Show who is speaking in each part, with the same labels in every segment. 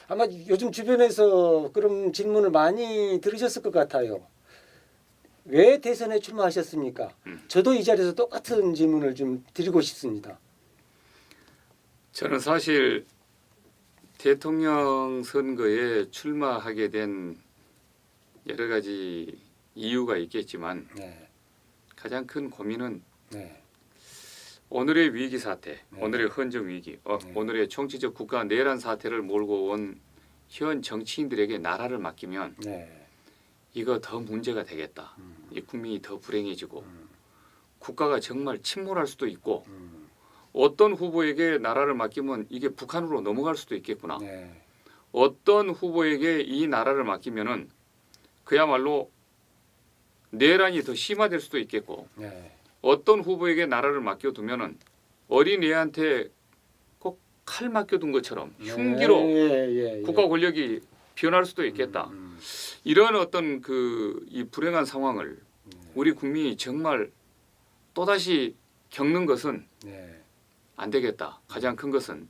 Speaker 1: 아마 요즘 주변에서 그런 질문을 많이 들으셨을 것 같아요. 왜 대선에 출마하셨습니까? 저도 이 자리에서 똑같은 질문을 좀 드리고 싶습니다.
Speaker 2: 저는 사실 대통령 선거에 출마하게 된 여러 가지 이유가 있겠지만
Speaker 1: 네,
Speaker 2: 가장 큰 고민은
Speaker 1: 네,
Speaker 2: 오늘의 위기 사태,
Speaker 1: 네.
Speaker 2: 오늘의 헌정 위기,
Speaker 1: 네.
Speaker 2: 오늘의 정치적 국가 내란 사태를 몰고 온 현 정치인들에게 나라를 맡기면
Speaker 1: 네,
Speaker 2: 이거 더 문제가 되겠다. 이 국민이 더 불행해지고 국가가 정말 침몰할 수도 있고 어떤 후보에게 나라를 맡기면 이게 북한으로 넘어갈 수도 있겠구나.
Speaker 1: 네,
Speaker 2: 어떤 후보에게 이 나라를 맡기면은 그야말로 내란이 더 심화될 수도 있겠고
Speaker 1: 네,
Speaker 2: 어떤 후보에게 나라를 맡겨두면은 어린애한테 꼭 칼 맡겨둔 것처럼 흉기로
Speaker 1: 예.
Speaker 2: 국가 권력이 변할 수도 있겠다. 이런 어떤 이 불행한 상황을 우리 국민이 정말 또다시 겪는 것은
Speaker 1: 네,
Speaker 2: 안 되겠다. 가장 큰 것은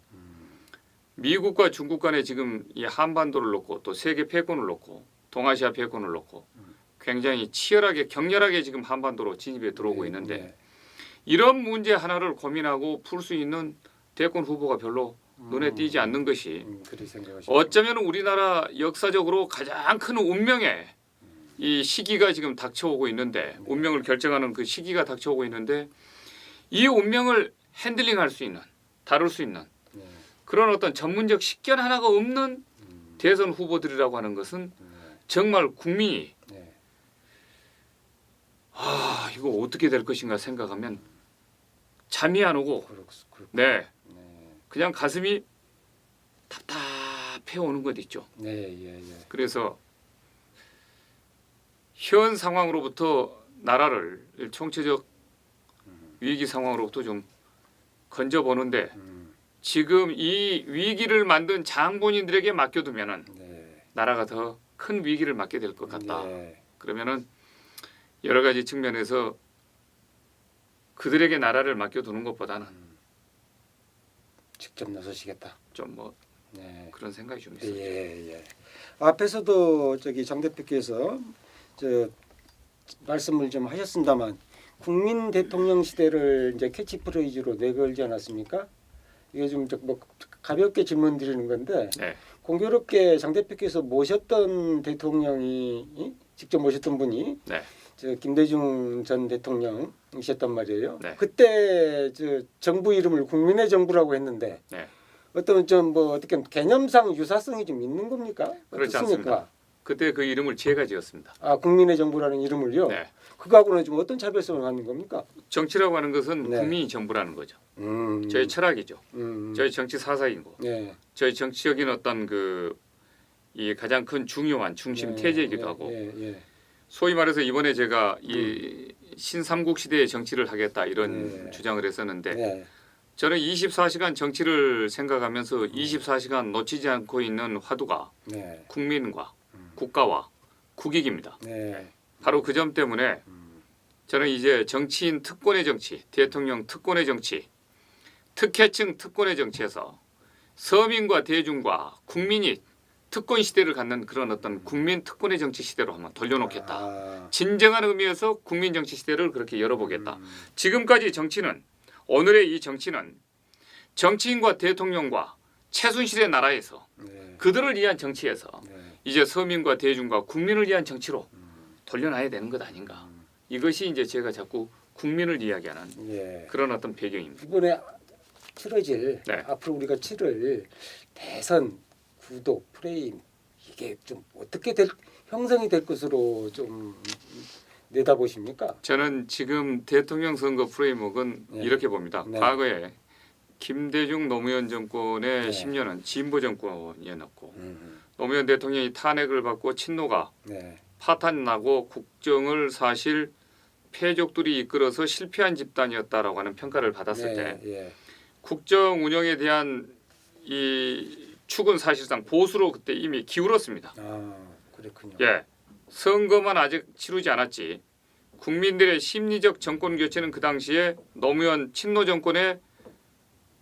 Speaker 2: 미국과 중국 간에 지금 이 한반도를 놓고 또 세계 패권을 놓고 동아시아 패권을 놓고 굉장히 치열하게 격렬하게 지금 한반도로 진입해 들어오고 있는데
Speaker 1: 네.
Speaker 2: 이런 문제 하나를 고민하고 풀 수 있는 대권 후보가 별로 눈에 띄지 않는 것이
Speaker 1: 그렇게 생각하시죠.
Speaker 2: 어쩌면 우리나라 역사적으로 가장 큰 운명의 이 시기가 지금 닥쳐오고 있는데 운명을 결정하는 그 시기가 닥쳐오고 있는데 이 운명을 핸들링할 수 있는 다룰 수 있는
Speaker 1: 네,
Speaker 2: 그런 어떤 전문적 식견 하나가 없는 대선 후보들이라고 하는 것은 정말 국민이
Speaker 1: 네,
Speaker 2: 이거 어떻게 될 것인가 생각하면 잠이 안 오고 네 그냥 가슴이 답답해 오는 것 있죠.
Speaker 1: 예.
Speaker 2: 그래서 현 상황으로부터 나라를 총체적 위기 상황으로부터 좀 건져보는데 지금 이 위기를 만든 장본인들에게 맡겨두면은
Speaker 1: 네,
Speaker 2: 나라가 더 큰 위기를 맞게 될 것 같다.
Speaker 1: 네.
Speaker 2: 그러면은 여러 가지 측면에서 그들에게 나라를 맡겨두는 것보다는
Speaker 1: 직접 나서시겠다.
Speaker 2: 좀 뭐
Speaker 1: 네.
Speaker 2: 그런 생각이 좀 있어요.
Speaker 1: 예. 앞에서도 정 대표께서 말씀을 좀 하셨습니다만 국민 대통령 시대를 이제 캐치프레이즈로 내걸지 않았습니까? 이게 좀 뭐 가볍게 질문 드리는 건데
Speaker 2: 네.
Speaker 1: 공교롭게 장 대표께서 모셨던 대통령이 직접 모셨던 분이
Speaker 2: 네.
Speaker 1: 김대중 전 대통령이셨단 말이에요.
Speaker 2: 네.
Speaker 1: 그때 정부 이름을 국민의 정부라고 했는데
Speaker 2: 네.
Speaker 1: 어떤 좀 뭐 어떻게 개념상 유사성이 좀 있는 겁니까?
Speaker 2: 그렇지
Speaker 1: 어떻습니까?
Speaker 2: 않습니다. 그때 그 이름을 제가 지었습니다.
Speaker 1: 아 국민의 정부라는 이름을요?
Speaker 2: 네.
Speaker 1: 그거하고는 좀 어떤 차별성을 갖는 겁니까?
Speaker 2: 정치라고 하는 것은
Speaker 1: 네.
Speaker 2: 국민이 정부라는 거죠. 저희 철학이죠. 저희 정치 사상이고
Speaker 1: 네.
Speaker 2: 저희 정치적인 어떤 이 가장 큰 중요한 중심 태제이기도 하고 소위 말해서 이번에 제가 이 신삼국 시대의 정치를 하겠다 이런 주장을 했었는데 저는 24시간 정치를 생각하면서 24시간 놓치지 않고 있는 화두가 국민과 국가와 국익입니다. 바로 그 점 때문에 저는 이제 정치인 특권의 정치, 대통령 특권의 정치, 특혜층 특권의 정치에서 서민과 대중과 국민이 특권 시대를 갖는 그런 어떤 국민 특권의 정치 시대로 한번 돌려놓겠다. 진정한 의미에서 국민 정치 시대를 그렇게 열어보겠다. 지금까지 정치는 오늘의 이 정치는 정치인과 대통령과 최순실의 나라에서 그들을 위한 정치에서 이제 서민과 대중과 국민을 위한 정치로 돌려놔야 되는 것 아닌가. 이것이 이제 제가 자꾸 국민을 이야기하는 그런 어떤 배경입니다.
Speaker 1: 이번에 치러질 앞으로 우리가 치를 대선 구도 프레임 이게 좀 어떻게 형성이 될 것으로 좀 내다보십니까?
Speaker 2: 저는 지금 대통령 선거 프레임워크는 이렇게 봅니다. 과거에 김대중 노무현 정권의 10년은 진보 정권이었고 노무현 대통령이 탄핵을 받고 친노가 파탄나고 국정을 사실 패족들이 이끌어서 실패한 집단이었다라고 하는 평가를 받았을 때 국정 운영에 대한 이 축은 사실상 보수로 그때 이미 기울었습니다.
Speaker 1: 그렇군요.
Speaker 2: 선거만 아직 치르지 않았지 국민들의 심리적 정권 교체는 그 당시에 노무현 친노 정권의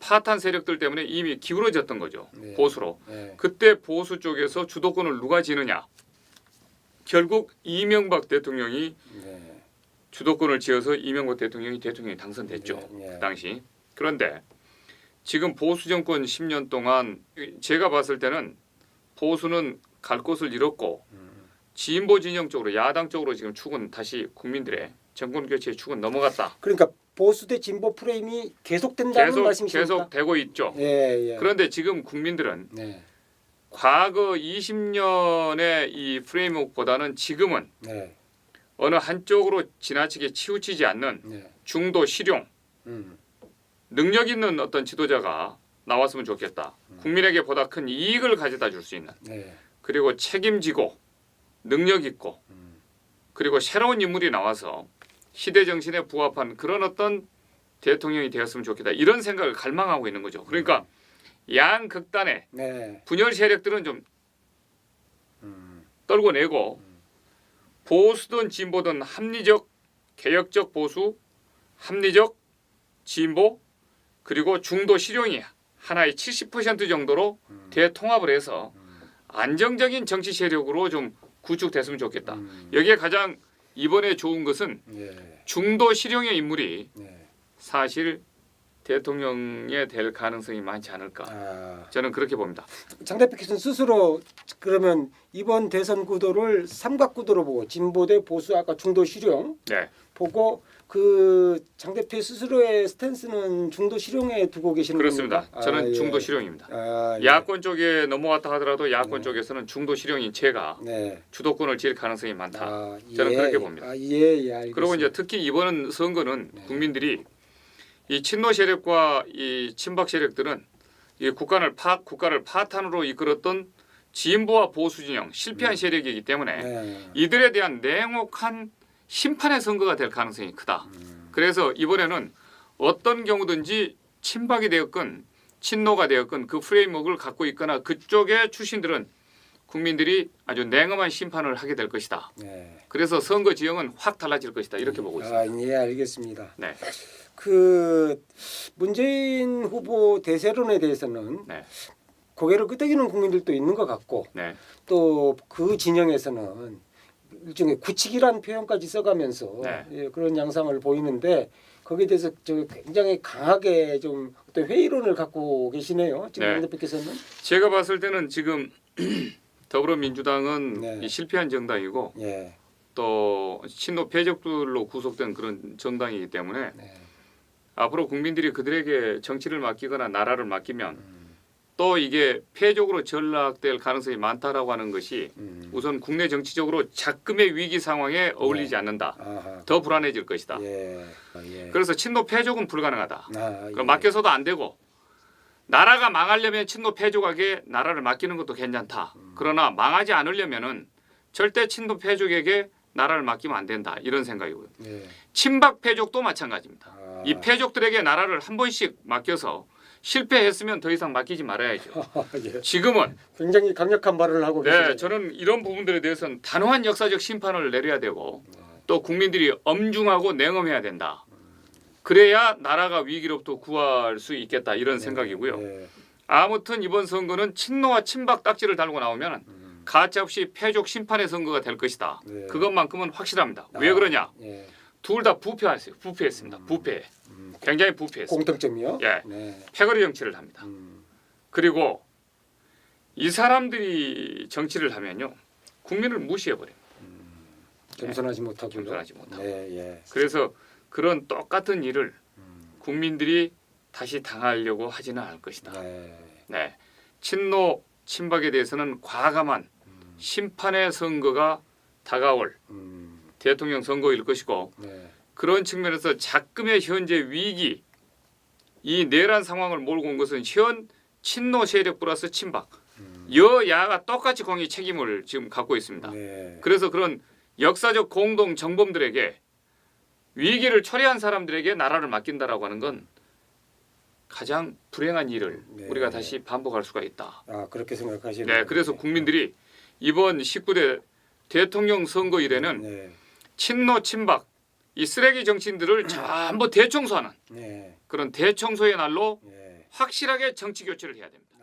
Speaker 2: 파탄 세력들 때문에 이미 기울어졌던 거죠.
Speaker 1: 네.
Speaker 2: 보수로.
Speaker 1: 네.
Speaker 2: 그때 보수 쪽에서 주도권을 누가 지느냐. 결국 이명박 대통령이
Speaker 1: 네.
Speaker 2: 주도권을 쥐어서 이명박 대통령이 당선됐죠.
Speaker 1: 네.
Speaker 2: 그 당시. 그런데 지금 보수 정권 10년 동안 제가 봤을 때는 보수는 갈 곳을 잃었고 진보 진영 쪽으로 야당 쪽으로 지금 축은 다시 국민들의 정권 교체의 축은 넘어갔다.
Speaker 1: 그러니까 보수 대 진보 프레임이 계속된다는 말씀이십니까?
Speaker 2: 계속 되고 있죠.
Speaker 1: 예, 예.
Speaker 2: 그런데 지금 국민들은
Speaker 1: 네.
Speaker 2: 과거 20년의 이 프레임워크보다는 지금은
Speaker 1: 네.
Speaker 2: 어느 한쪽으로 지나치게 치우치지 않는
Speaker 1: 네.
Speaker 2: 중도 실용 능력 있는 어떤 지도자가 나왔으면 좋겠다. 국민에게 보다 큰 이익을 가져다 줄 수 있는
Speaker 1: 네.
Speaker 2: 그리고 책임지고 능력 있고 그리고 새로운 인물이 나와서 시대 정신에 부합한 그런 어떤 대통령이 되었으면 좋겠다. 이런 생각을 갈망하고 있는 거죠. 그러니까 양극단의
Speaker 1: 네.
Speaker 2: 분열 세력들은 좀 떨고 내고 보수든 진보든 합리적 개혁적 보수, 합리적 진보 그리고 중도 실용이 하나의 70% 정도로 대통합을 해서 안정적인 정치 세력으로 좀 구축됐으면 좋겠다. 여기에 가장 이번에 좋은 것은
Speaker 1: 예.
Speaker 2: 중도 실용의 인물이
Speaker 1: 네.
Speaker 2: 사실 대통령에 될 가능성이 많지 않을까.
Speaker 1: 아.
Speaker 2: 저는 그렇게 봅니다.
Speaker 1: 장 대표께서는 스스로 그러면 이번 대선 구도를 삼각구도로 보고 진보 대 보수 아까 중도 실용
Speaker 2: 네.
Speaker 1: 보고 그 장 대표 스스로의 스탠스는 중도 실용에 두고 계시는
Speaker 2: 그렇습니다.
Speaker 1: 겁니까?
Speaker 2: 저는
Speaker 1: 아, 예.
Speaker 2: 중도 실용입니다.
Speaker 1: 아, 예.
Speaker 2: 야권 쪽에 넘어왔다 하더라도 야권
Speaker 1: 네.
Speaker 2: 쪽에서는 중도 실용인 제가
Speaker 1: 네.
Speaker 2: 주도권을 쥘 가능성이 많다.
Speaker 1: 아,
Speaker 2: 저는
Speaker 1: 예.
Speaker 2: 그렇게 봅니다.
Speaker 1: 아, 예, 예, 알겠습니다.
Speaker 2: 그리고 이제 특히 이번 선거는
Speaker 1: 네.
Speaker 2: 국민들이 이 친노 세력과 이 친박 세력들은 이 국가를 파탄으로 이끌었던 진보와 보수 진영 실패한 세력이기 때문에
Speaker 1: 네.
Speaker 2: 이들에 대한 냉혹한 심판의 선거가 될 가능성이 크다. 그래서 이번에는 어떤 경우든지 친박이 되었건 친노가 되었건 그 프레임워크를 갖고 있거나 그쪽의 출신들은 국민들이 아주 냉엄한 심판을 하게 될 것이다.
Speaker 1: 네.
Speaker 2: 그래서 선거 지형은 확 달라질 것이다. 이렇게 보고 있습니다.
Speaker 1: 아, 예, 알겠습니다.
Speaker 2: 네.
Speaker 1: 그 문재인 후보 대세론에 대해서는
Speaker 2: 네.
Speaker 1: 고개를 끄덕이는 국민들도 있는 것 같고
Speaker 2: 네.
Speaker 1: 또 그 진영에서는 일종의 구치기란 표현까지 써가면서
Speaker 2: 네.
Speaker 1: 예, 그런 양상을 보이는데 거기에 대해서 저 굉장히 강하게 좀 어떤 회의론을 갖고 계시네요. 지금
Speaker 2: 네.
Speaker 1: 장 대표께서는.
Speaker 2: 제가 봤을 때는 지금 더불어민주당은
Speaker 1: 네.
Speaker 2: 이 실패한 정당이고
Speaker 1: 예.
Speaker 2: 또 친노 패적들로 구속된 그런 정당이기 때문에
Speaker 1: 네.
Speaker 2: 앞으로 국민들이 그들에게 정치를 맡기거나 나라를 맡기면 또 이게 패적으로 전락될 가능성이 많다라고 하는 것이 우선 국내 정치적으로 작금의 위기 상황에 어울리지 않는다.
Speaker 1: 아하.
Speaker 2: 더 불안해질 것이다.
Speaker 1: 예. 아, 예.
Speaker 2: 그래서 친노 패적은 불가능하다.
Speaker 1: 아,
Speaker 2: 그럼 맡겨서도 안 되고 나라가 망하려면 친노 패족에게 나라를 맡기는 것도 괜찮다. 그러나 망하지 않으려면은 절대 친노 패족에게 나라를 맡기면 안 된다. 이런 생각이고요.
Speaker 1: 예.
Speaker 2: 친박 패족도 마찬가지입니다.
Speaker 1: 아.
Speaker 2: 이 패족들에게 나라를 한 번씩 맡겨서 실패했으면 더 이상 맡기지 말아야죠.
Speaker 1: 예.
Speaker 2: 지금은
Speaker 1: 굉장히 강력한 발언을 하고 계시네요.
Speaker 2: 네, 저는 이런 부분들에 대해서는 단호한 역사적 심판을 내려야 되고 또 국민들이 엄중하고 냉엄해야 된다. 그래야 나라가 위기로부터 구할 수 있겠다 이런 생각이고요.
Speaker 1: 예.
Speaker 2: 아무튼 이번 선거는 친노와 친박 딱지를 달고 나오면 가차없이 패족 심판의 선거가 될 것이다.
Speaker 1: 네.
Speaker 2: 그것만큼은 확실합니다. 왜 그러냐?
Speaker 1: 예.
Speaker 2: 둘 다 부패했습니다. 부패. 굉장히 부패했습니다.
Speaker 1: 공통점이요?
Speaker 2: 예.
Speaker 1: 네.
Speaker 2: 패거리 정치를 합니다. 그리고 이 사람들이 정치를 하면요. 국민을 무시해버려요.
Speaker 1: 겸손하지 못하고요.
Speaker 2: 겸손하지 못하고.
Speaker 1: 네, 예.
Speaker 2: 그래서 그런 똑같은 일을 국민들이 다시 당하려고 하지는 않을 것이다.
Speaker 1: 네.
Speaker 2: 네. 친노 친박에 대해서는 과감한 심판의 선거가 다가올 대통령 선거일 것이고
Speaker 1: 네.
Speaker 2: 그런 측면에서 작금의 현재 위기 이 내란 상황을 몰고 온 것은 현 친노 세력 플러스 친박 여야가 똑같이 공의 책임을 지금 갖고 있습니다.
Speaker 1: 네.
Speaker 2: 그래서 그런 역사적 공동 정범들에게 위기를 초래한 사람들에게 나라를 맡긴다라고 하는 건 가장 불행한 일을
Speaker 1: 네.
Speaker 2: 우리가 다시 반복할 수가 있다.
Speaker 1: 아, 그렇게 생각하시네요.
Speaker 2: 네, 그래서 국민들이 이번 19대 대통령 선거일에는
Speaker 1: 네.
Speaker 2: 친노 친박 이 쓰레기 정치인들을 전부 대청소하는
Speaker 1: 네.
Speaker 2: 그런 대청소의 날로
Speaker 1: 네.
Speaker 2: 확실하게 정치 교체를 해야 됩니다.